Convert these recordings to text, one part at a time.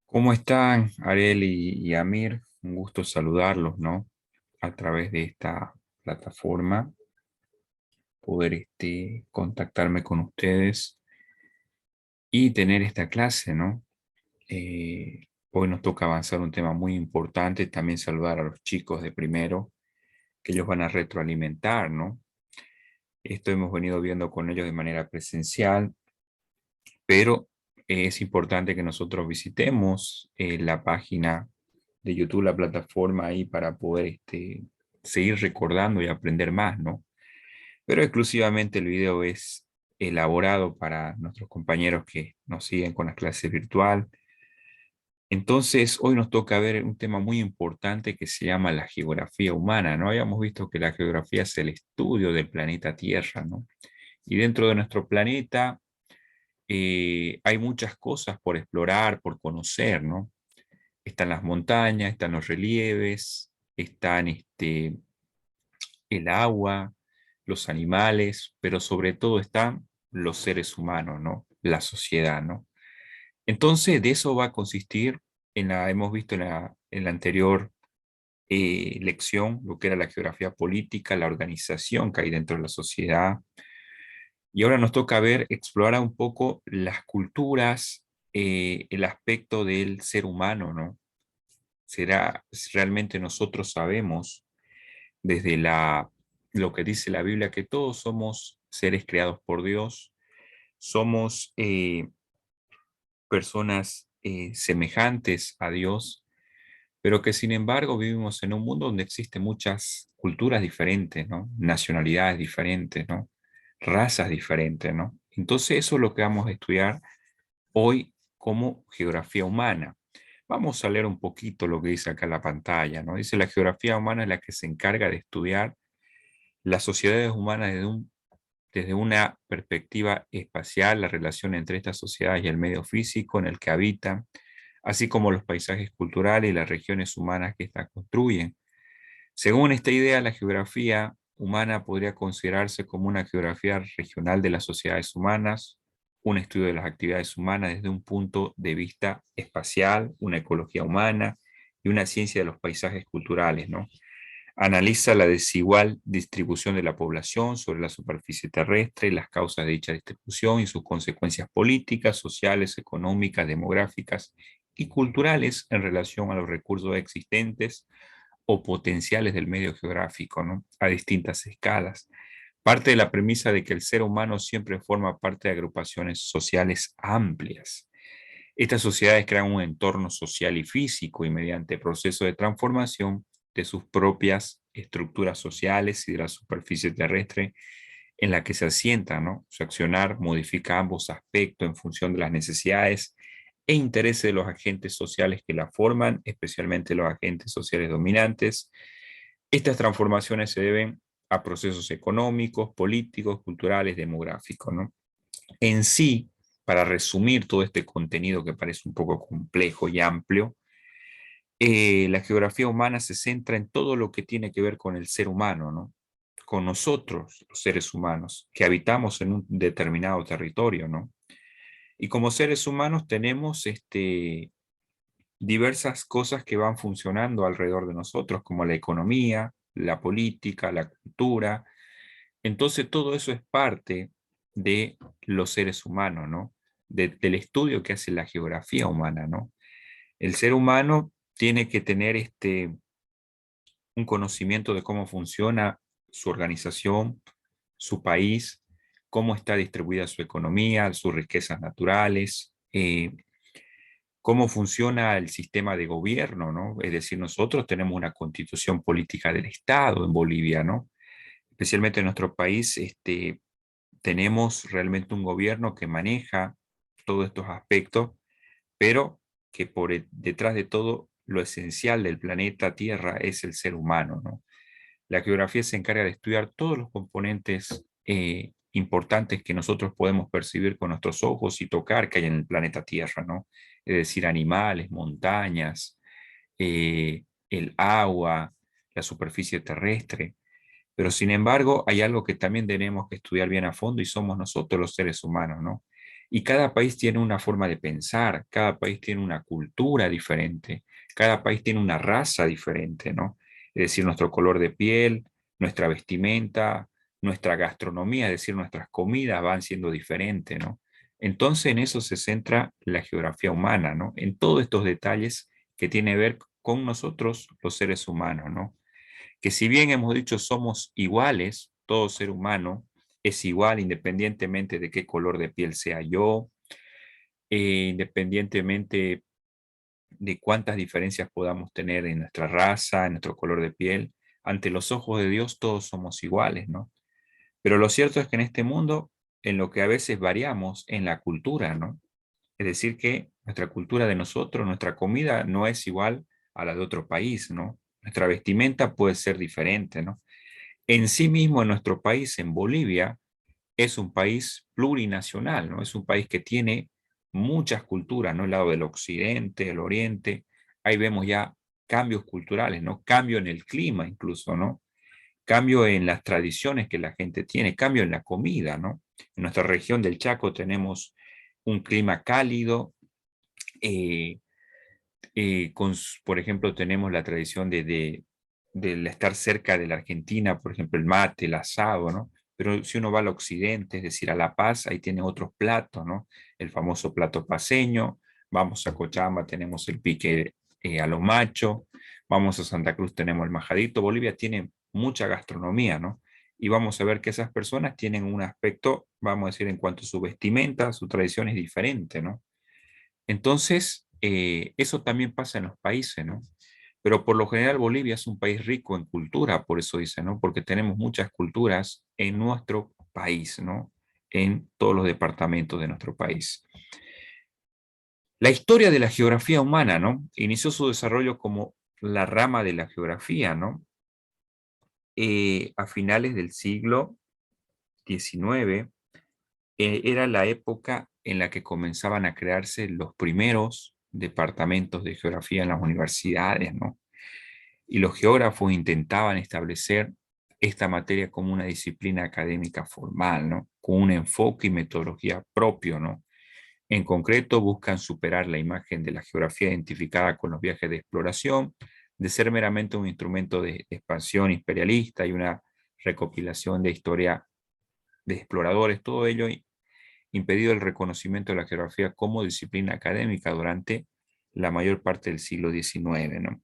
¿Cómo están, Ariel y Amir? Un gusto saludarlos, ¿no? A través de esta plataforma, poder contactarme con ustedes y tener esta clase, ¿no? Hoy nos toca avanzar un tema muy importante, también saludar a los chicos de primero, que ellos van a retroalimentar, ¿no? Esto hemos venido viendo con ellos de manera presencial, pero es importante que nosotros visitemos la página de YouTube, la plataforma ahí para poder seguir recordando y aprender más, ¿no? Pero exclusivamente el video es elaborado para nuestros compañeros que nos siguen con las clases virtual. Entonces, hoy nos toca ver un tema muy importante que se llama la geografía humana, ¿no? Habíamos visto que la geografía es el estudio del planeta Tierra, ¿no? Y dentro de nuestro planeta hay muchas cosas por explorar, por conocer, ¿no? Están las montañas, están los relieves, están el agua, los animales, pero sobre todo están los seres humanos, ¿no? La sociedad, ¿no? Entonces, de eso va a consistir, hemos visto en la anterior lección, lo que era la geografía política, la organización que hay dentro de la sociedad. Y ahora nos toca ver, explorar un poco las culturas, el aspecto del ser humano, ¿no? Realmente nosotros sabemos desde lo que dice la Biblia, que todos somos seres creados por Dios, somos personas semejantes a Dios, pero que sin embargo vivimos en un mundo donde existen muchas culturas diferentes, ¿no? Nacionalidades diferentes, ¿no? Razas diferentes, ¿no? Entonces eso es lo que vamos a estudiar hoy como geografía humana. Vamos a leer un poquito lo que dice acá en la pantalla, ¿no? Dice: la geografía humana es la que se encarga de estudiar las sociedades humanas desde una perspectiva espacial, la relación entre estas sociedades y el medio físico en el que habitan, así como los paisajes culturales y las regiones humanas que éstas construyen. Según esta idea, la geografía humana podría considerarse como una geografía regional de las sociedades humanas, un estudio de las actividades humanas desde un punto de vista espacial, una ecología humana y una ciencia de los paisajes culturales, ¿no? Analiza la desigual distribución de la población sobre la superficie terrestre, las causas de dicha distribución y sus consecuencias políticas, sociales, económicas, demográficas y culturales en relación a los recursos existentes o potenciales del medio geográfico, ¿no? A distintas escalas. Parte de la premisa de que el ser humano siempre forma parte de agrupaciones sociales amplias. Estas sociedades crean un entorno social y físico y mediante procesos de transformación de sus propias estructuras sociales y de la superficie terrestre en la que se asientan, ¿no? Su accionar modifica ambos aspectos en función de las necesidades e intereses de los agentes sociales que la forman, especialmente los agentes sociales dominantes. Estas transformaciones se deben a procesos económicos, políticos, culturales, demográficos, ¿no? En sí, para resumir todo este contenido que parece un poco complejo y amplio, la geografía humana se centra en todo lo que tiene que ver con el ser humano, ¿no? Con nosotros, los seres humanos, que habitamos en un determinado territorio, ¿no? Y como seres humanos tenemos diversas cosas que van funcionando alrededor de nosotros, como la economía, la política, la cultura. Entonces todo eso es parte de los seres humanos, ¿no? Del estudio que hace la geografía humana, ¿no? El ser humano tiene que tener un conocimiento de cómo funciona su organización, su país, cómo está distribuida su economía, sus riquezas naturales, cómo funciona el sistema de gobierno, ¿no? Es decir, nosotros tenemos una constitución política del Estado en Bolivia, ¿no? Especialmente en nuestro país, tenemos realmente un gobierno que maneja todos estos aspectos, pero que detrás de todo lo esencial del planeta Tierra es el ser humano, ¿no? La geografía se encarga de estudiar todos los componentes importantes que nosotros podemos percibir con nuestros ojos y tocar que hay en el planeta Tierra, ¿no? Es decir, animales, montañas, el agua, la superficie terrestre. Pero sin embargo, hay algo que también tenemos que estudiar bien a fondo y somos nosotros los seres humanos, ¿no? Y cada país tiene una forma de pensar, cada país tiene una cultura diferente, cada país tiene una raza diferente, ¿no? Es decir, nuestro color de piel, nuestra vestimenta, nuestra gastronomía, es decir, nuestras comidas van siendo diferentes, ¿no? Entonces en eso se centra la geografía humana, ¿no? En todos estos detalles que tiene que ver con nosotros, los seres humanos, ¿no? Que si bien hemos dicho somos iguales, todo ser humano es igual independientemente de qué color de piel sea yo, independientemente de cuántas diferencias podamos tener en nuestra raza, en nuestro color de piel, ante los ojos de Dios todos somos iguales, ¿no? Pero lo cierto es que en este mundo, en lo que a veces variamos en la cultura, ¿no? Es decir, que nuestra cultura de nosotros, nuestra comida no es igual a la de otro país, ¿no? Nuestra vestimenta puede ser diferente, ¿no? En sí mismo, en nuestro país, en Bolivia, es un país plurinacional, ¿no? Es un país que tiene muchas culturas, ¿no? El lado del occidente, el oriente, ahí vemos ya cambios culturales, ¿no? Cambio en el clima incluso, ¿no? Cambio en las tradiciones que la gente tiene, cambio en la comida, ¿no? En nuestra región del Chaco tenemos un clima cálido, eh, por ejemplo, tenemos la tradición de estar cerca de la Argentina, por ejemplo, el mate, el asado, ¿no? Pero si uno va al occidente, es decir, a La Paz, ahí tiene otros platos, ¿no? El famoso plato paceño, vamos a Cochabamba, tenemos el pique a lo macho, vamos a Santa Cruz, tenemos el majadito, Bolivia tiene mucha gastronomía, ¿no? Y vamos a ver que esas personas tienen un aspecto, vamos a decir, en cuanto a su vestimenta, su tradición es diferente, ¿no? Entonces, eso también pasa en los países, ¿no? Pero por lo general Bolivia es un país rico en cultura, por eso dice, ¿no? Porque tenemos muchas culturas en nuestro país, ¿no? En todos los departamentos de nuestro país. La historia de la geografía humana, ¿no? Inició su desarrollo como la rama de la geografía, ¿no? A finales del siglo XIX, era la época en la que comenzaban a crearse los primeros departamentos de geografía en las universidades, ¿no? Y los geógrafos intentaban establecer esta materia como una disciplina académica formal, ¿no? Con un enfoque y metodología propio, ¿no? En concreto, buscan superar la imagen de la geografía identificada con los viajes de exploración, de ser meramente un instrumento de expansión imperialista y una recopilación de historia de exploradores, todo ello impedido el reconocimiento de la geografía como disciplina académica durante la mayor parte del siglo XIX, ¿no?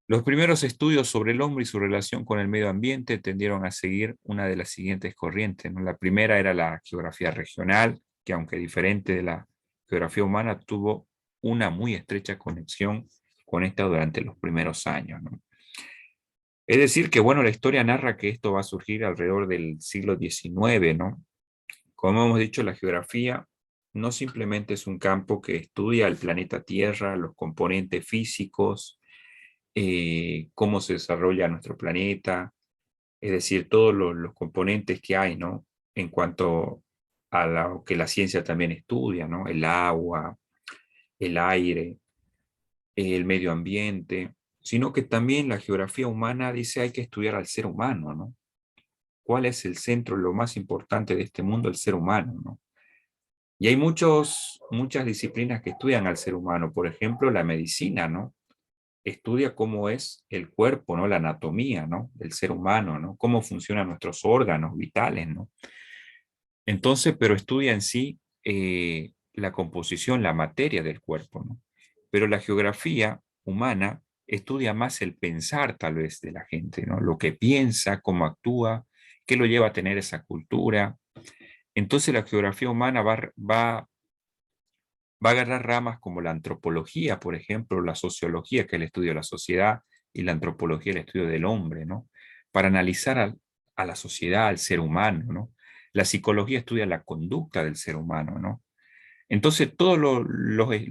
Los primeros estudios sobre el hombre y su relación con el medio ambiente tendieron a seguir una de las siguientes corrientes, ¿no? La primera era la geografía regional, que aunque diferente de la geografía humana, tuvo una muy estrecha conexión con esta durante los primeros años, ¿no? Es decir, que bueno, la historia narra que esto va a surgir alrededor del siglo XIX, ¿no? Como hemos dicho, la geografía no simplemente es un campo que estudia el planeta Tierra, los componentes físicos, cómo se desarrolla nuestro planeta, es decir, todos los componentes que hay, ¿no? En cuanto a lo que la ciencia también estudia, ¿no? El agua, el aire, el medio ambiente, sino que también la geografía humana dice hay que estudiar al ser humano, ¿no? ¿Cuál es el centro, lo más importante de este mundo, el ser humano, ¿no? Y hay muchas disciplinas que estudian al ser humano, por ejemplo, la medicina, ¿no? Estudia cómo es el cuerpo, ¿no? La anatomía, ¿no? Del ser humano, ¿no? Cómo funcionan nuestros órganos vitales, ¿no? Entonces, pero estudia en sí la composición, la materia del cuerpo, ¿no? Pero la geografía humana estudia más el pensar tal vez de la gente, ¿no? Lo que piensa, cómo actúa, qué lo lleva a tener esa cultura. Entonces la geografía humana va a agarrar ramas como la antropología, por ejemplo, la sociología, que es el estudio de la sociedad, y la antropología, el estudio del hombre, ¿no? Para analizar a la sociedad, al ser humano, ¿no? La psicología estudia la conducta del ser humano, ¿no? Entonces, todas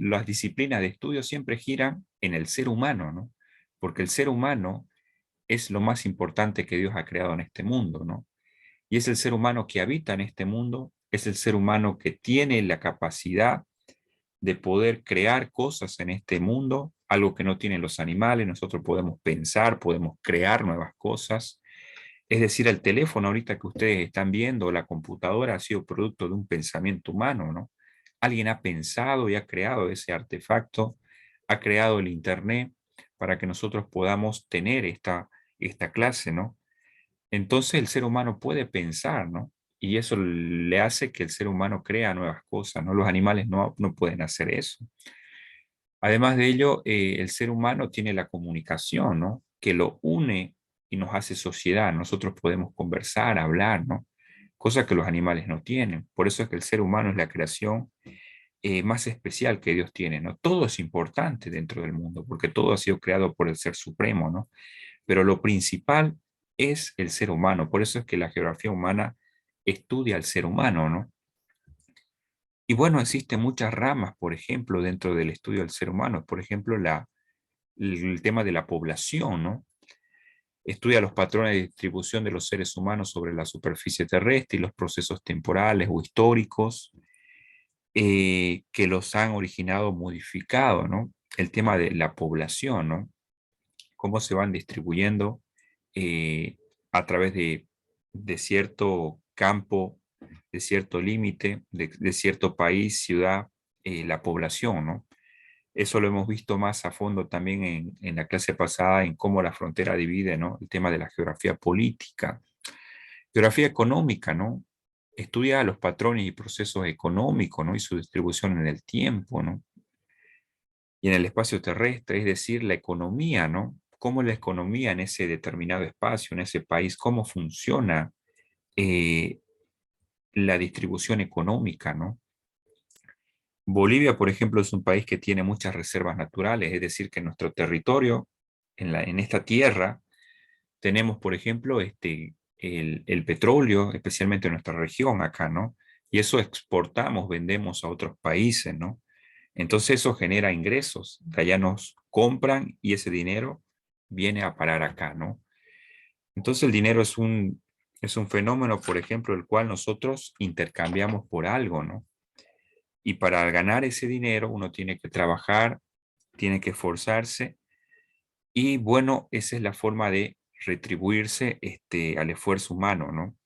las disciplinas de estudio siempre giran en el ser humano, ¿no? Porque el ser humano es lo más importante que Dios ha creado en este mundo, ¿no? Y es el ser humano que habita en este mundo, es el ser humano que tiene la capacidad de poder crear cosas en este mundo, algo que no tienen los animales, nosotros podemos pensar, podemos crear nuevas cosas, Es decir, el teléfono ahorita que ustedes están viendo, la computadora ha sido producto de un pensamiento humano, ¿no? Alguien ha pensado y ha creado ese artefacto, ha creado el Internet para que nosotros podamos tener esta clase, ¿no? Entonces el ser humano puede pensar, ¿no? Y eso le hace que el ser humano crea nuevas cosas, ¿no? Los animales no pueden hacer eso. Además de ello, el ser humano tiene la comunicación, ¿no? Que lo une y nos hace sociedad. Nosotros podemos conversar, hablar, ¿no? Cosa que los animales no tienen. Por eso es que el ser humano es la creación más especial que Dios tiene, ¿no? Todo es importante dentro del mundo, porque todo ha sido creado por el Ser Supremo, ¿no? Pero lo principal es el ser humano. Por eso es que la geografía humana estudia al ser humano, ¿no? Y bueno, existen muchas ramas, por ejemplo, dentro del estudio del ser humano. Por ejemplo, el tema de la población, ¿no? Estudia los patrones de distribución de los seres humanos sobre la superficie terrestre y los procesos temporales o históricos que los han originado, modificado, ¿no? El tema de la población, ¿no? Cómo se van distribuyendo a través de cierto campo, de cierto límite, de cierto país, ciudad, la población, ¿no? Eso lo hemos visto más a fondo también en la clase pasada, en cómo la frontera divide, ¿no? El tema de la geografía política. Geografía económica, ¿no? Estudia los patrones y procesos económicos, ¿no? Y su distribución en el tiempo, ¿no? Y en el espacio terrestre, es decir, la economía, ¿no? Cómo la economía en ese determinado espacio, en ese país, cómo funciona eh, la distribución económica, ¿no? Bolivia, por ejemplo, es un país que tiene muchas reservas naturales, es decir, que en nuestro territorio, en esta tierra, tenemos, por ejemplo, el petróleo, especialmente en nuestra región acá, ¿no? Y eso exportamos, vendemos a otros países, ¿no? Entonces eso genera ingresos, de allá nos compran y ese dinero viene a parar acá, ¿no? Entonces el dinero es un fenómeno, por ejemplo, el cual nosotros intercambiamos por algo, ¿no? Y para ganar ese dinero uno tiene que trabajar, tiene que esforzarse y bueno, esa es la forma de retribuirse al esfuerzo humano, ¿no?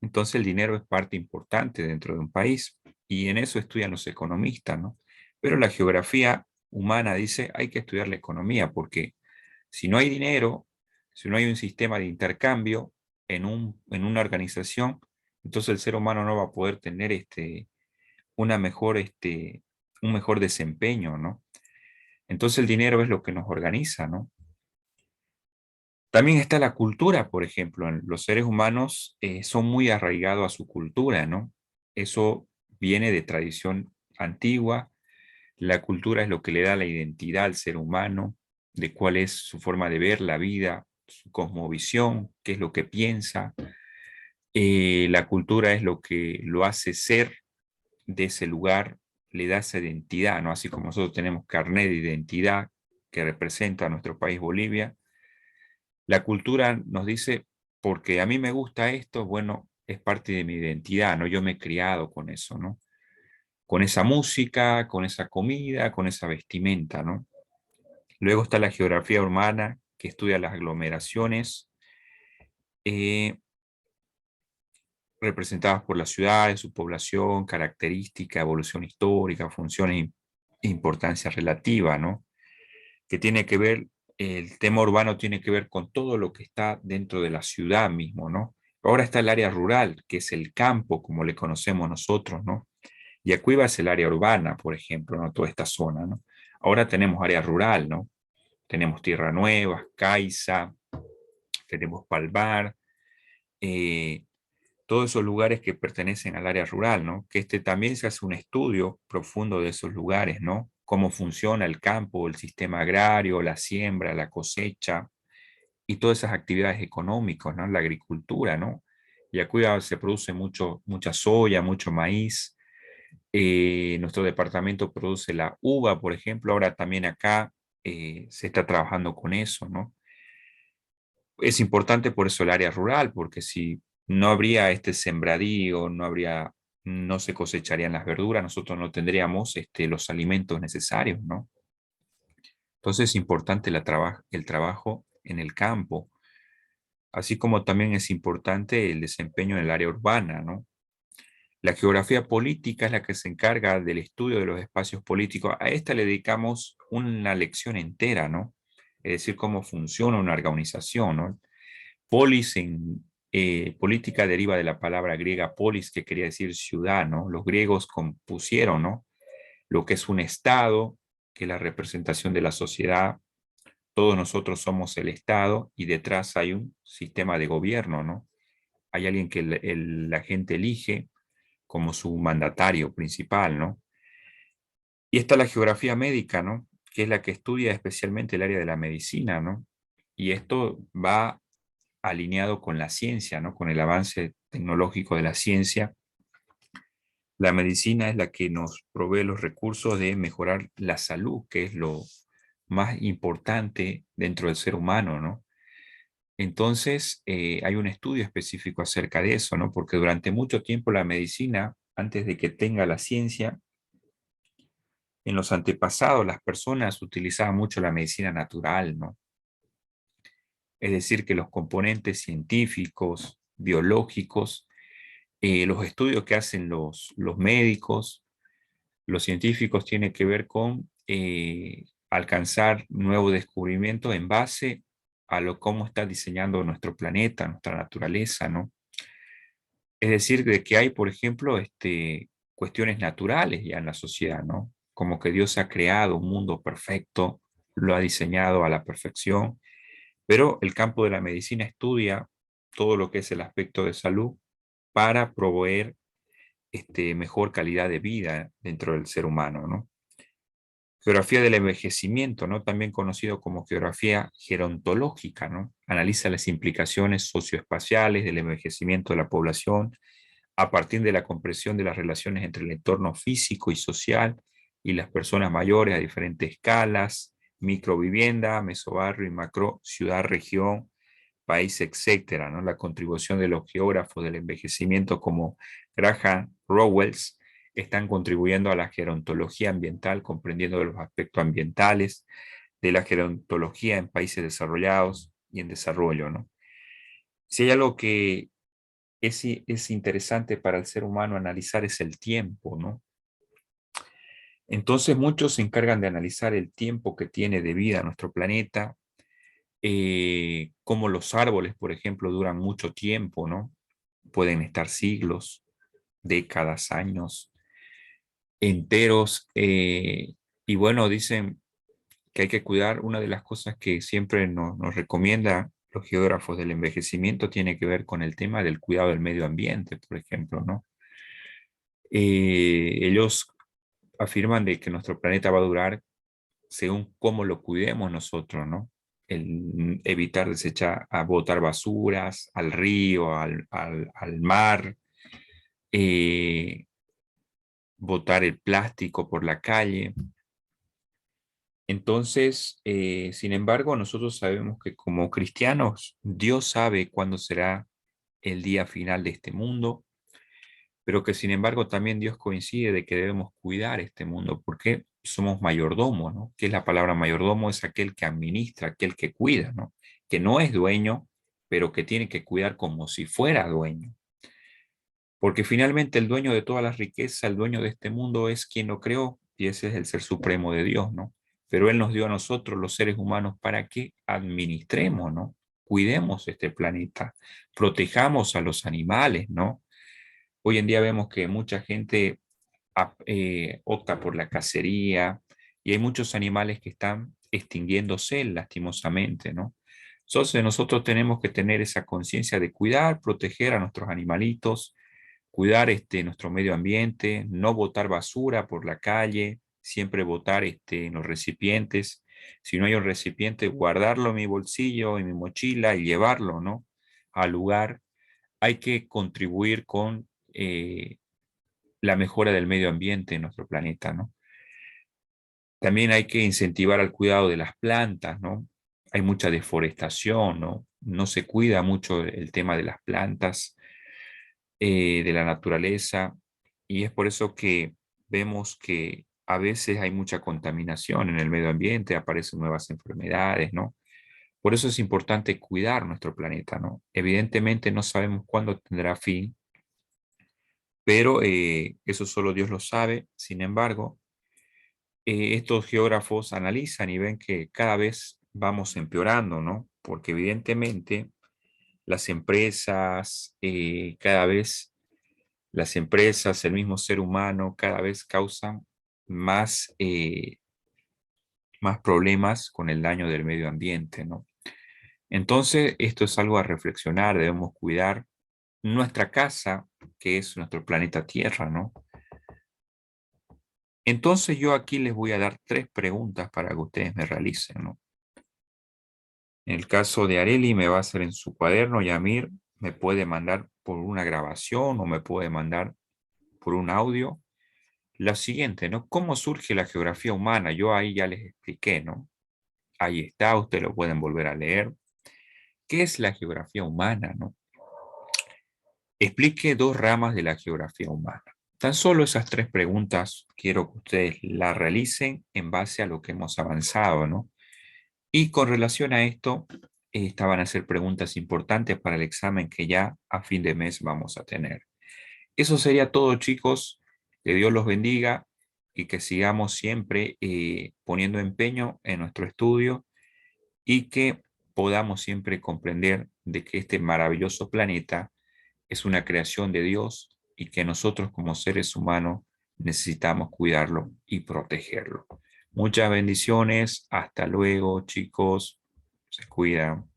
Entonces el dinero es parte importante dentro de un país y en eso estudian los economistas, ¿no? Pero la geografía humana dice hay que estudiar la economía porque si no hay dinero, si no hay un sistema de intercambio en una organización, entonces el ser humano no va a poder tener una mejor, un mejor desempeño, ¿no? Entonces el dinero es lo que nos organiza, ¿no? También está la cultura, por ejemplo. Los seres humanos son muy arraigados a su cultura, ¿no? Eso viene de tradición antigua. La cultura es lo que le da la identidad al ser humano, de cuál es su forma de ver la vida, su cosmovisión, qué es lo que piensa. La cultura es lo que lo hace ser de ese lugar, le da esa identidad, ¿no? Así como nosotros tenemos carnet de identidad que representa a nuestro país Bolivia, la cultura nos dice, porque a mí me gusta esto, bueno, es parte de mi identidad, ¿no? Yo me he criado con eso, ¿no? Con esa música, con esa comida, con esa vestimenta, ¿no? Luego está la geografía urbana, que estudia las aglomeraciones eh, representadas por las ciudades, su población, característica, evolución histórica, funciones e importancia relativa, ¿no? Que tiene que ver, el tema urbano tiene que ver con todo lo que está dentro de la ciudad mismo, ¿no? Ahora está el área rural, que es el campo, como le conocemos nosotros, ¿no? Y Acuiba es el área urbana, por ejemplo, ¿no? Toda esta zona, ¿no? Ahora tenemos área rural, ¿no? Tenemos Tierra Nueva, Caiza, tenemos Palmar, eh, todos esos lugares que pertenecen al área rural, ¿no? Que también se hace un estudio profundo de esos lugares, ¿no? Cómo funciona el campo, el sistema agrario, la siembra, la cosecha y todas esas actividades económicas, ¿no? La agricultura, ¿no? Y aquí se produce mucha soya, mucho maíz. Nuestro departamento produce la uva, por ejemplo. Ahora también acá se está trabajando con eso, ¿no? Es importante por eso el área rural, porque si no habría este sembradío, no se cosecharían las verduras, nosotros no tendríamos los alimentos necesarios, ¿no? Entonces es importante el trabajo en el campo. así como también es importante el desempeño en el área urbana, ¿no? La geografía política es la que se encarga del estudio de los espacios políticos. A esta le dedicamos una lección entera, ¿no? Es decir, cómo funciona una organización, ¿no? Polis en política deriva de la palabra griega polis, que quería decir ciudad, ¿no? Los griegos compusieron, ¿no? Lo que es un estado, que es la representación de la sociedad. Todos nosotros somos el estado y detrás hay un sistema de gobierno, ¿no? Hay alguien que la gente elige como su mandatario principal, ¿no? Y está la geografía médica, ¿no? Que es la que estudia especialmente el área de la medicina, ¿no? Y esto va alineado con la ciencia, ¿no? Con el avance tecnológico de la ciencia. La medicina es la que nos provee los recursos de mejorar la salud, que es lo más importante dentro del ser humano, ¿no? Entonces, hay un estudio específico acerca de eso, ¿no? Porque durante mucho tiempo la medicina, antes de que tenga la ciencia, en los antepasados las personas utilizaban mucho la medicina natural, ¿no? Es decir, que los componentes científicos, biológicos, los estudios que hacen los médicos, los científicos, tienen que ver con alcanzar nuevos descubrimientos en base a lo cómo está diseñando nuestro planeta, nuestra naturaleza, ¿no? Es decir, de que hay, por ejemplo, cuestiones naturales ya en la sociedad, ¿no? Como que Dios ha creado un mundo perfecto, lo ha diseñado a la perfección, pero el campo de la medicina estudia todo lo que es el aspecto de salud para proveer mejor calidad de vida dentro del ser humano, ¿no? Geografía del envejecimiento, ¿no? También conocido como geografía gerontológica, ¿no? Analiza las implicaciones socioespaciales del envejecimiento de la población a partir de la comprensión de las relaciones entre el entorno físico y social y las personas mayores a diferentes escalas, microvivienda, mesobarrio y macro ciudad, región, país, etcétera, ¿no? La contribución de los geógrafos del envejecimiento como Graham Rowells están contribuyendo a la gerontología ambiental, comprendiendo los aspectos ambientales de la gerontología en países desarrollados y en desarrollo, ¿no? Si hay algo que es interesante para el ser humano analizar es el tiempo, ¿no? Entonces muchos se encargan de analizar el tiempo que tiene de vida nuestro planeta, cómo los árboles, por ejemplo, duran mucho tiempo, ¿no? Pueden estar siglos, décadas, años enteros. Y bueno, dicen que hay que cuidar. Una de las cosas que siempre nos recomienda los geógrafos del envejecimiento tiene que ver con el tema del cuidado del medio ambiente, por ejemplo, ¿no? Ellos afirman de que nuestro planeta va a durar según cómo lo cuidemos nosotros, ¿no? El evitar desechar, a botar basuras al río, al mar, eh, botar el plástico por la calle. Entonces, sin embargo, nosotros sabemos que como cristianos, Dios sabe cuándo será el día final de este mundo, pero que sin embargo también Dios coincide de que debemos cuidar este mundo porque somos mayordomos, ¿no? ¿Qué es la palabra mayordomo? Es aquel que administra, aquel que cuida, ¿no? Que no es dueño, pero que tiene que cuidar como si fuera dueño. Porque finalmente el dueño de todas las riquezas, el dueño de este mundo es quien lo creó y ese es el ser supremo de Dios, ¿no? Pero Él nos dio a nosotros, los seres humanos, para que administremos, ¿no? Cuidemos este planeta, protejamos a los animales, ¿no? Hoy en día vemos que mucha gente opta por la cacería y hay muchos animales que están extinguiéndose lastimosamente, ¿no? Entonces nosotros tenemos que tener esa conciencia de cuidar, proteger a nuestros animalitos, cuidar nuestro medio ambiente, no botar basura por la calle, siempre botar en los recipientes. Si no hay un recipiente, guardarlo en mi bolsillo, en mi mochila y llevarlo, ¿no? Al lugar. Hay que contribuir con la mejora del medio ambiente en nuestro planeta, ¿no? También hay que incentivar al cuidado de las plantas, ¿no? Hay mucha deforestación, ¿no? No se cuida mucho el tema de las plantas, de la naturaleza, y es por eso que vemos que a veces hay mucha contaminación en el medio ambiente, aparecen nuevas enfermedades, ¿no? Por eso es importante cuidar nuestro planeta, ¿no? Evidentemente no sabemos cuándo tendrá fin, pero eso solo Dios lo sabe. Sin embargo, estos geógrafos analizan y ven que cada vez vamos empeorando, ¿no? Porque evidentemente las empresas, cada vez las empresas, el mismo ser humano, cada vez causan más, más problemas con el daño del medio ambiente, ¿no? Entonces, esto es algo a reflexionar, debemos cuidar nuestra casa, que es nuestro planeta Tierra, ¿no? Entonces, yo aquí les voy a dar tres preguntas para que ustedes me realicen, ¿no? En el caso de Areli, me va a hacer en su cuaderno, Yamir me puede mandar por una grabación o me puede mandar por un audio. Lo siguiente, ¿no? ¿Cómo surge la geografía humana? Yo ahí ya les expliqué, ¿no? Ahí está, ustedes lo pueden volver a leer. ¿Qué es la geografía humana, no? Explique dos ramas de la geografía humana. Tan solo esas tres preguntas quiero que ustedes las realicen en base a lo que hemos avanzado, ¿no? Y con relación a esto, estas van a ser preguntas importantes para el examen que ya a fin de mes vamos a tener. Eso sería todo, chicos. Que Dios los bendiga y que sigamos siempre poniendo empeño en nuestro estudio y que podamos siempre comprender de que este maravilloso planeta es una creación de Dios y que nosotros como seres humanos necesitamos cuidarlo y protegerlo. Muchas bendiciones. Hasta luego, chicos. Se cuidan.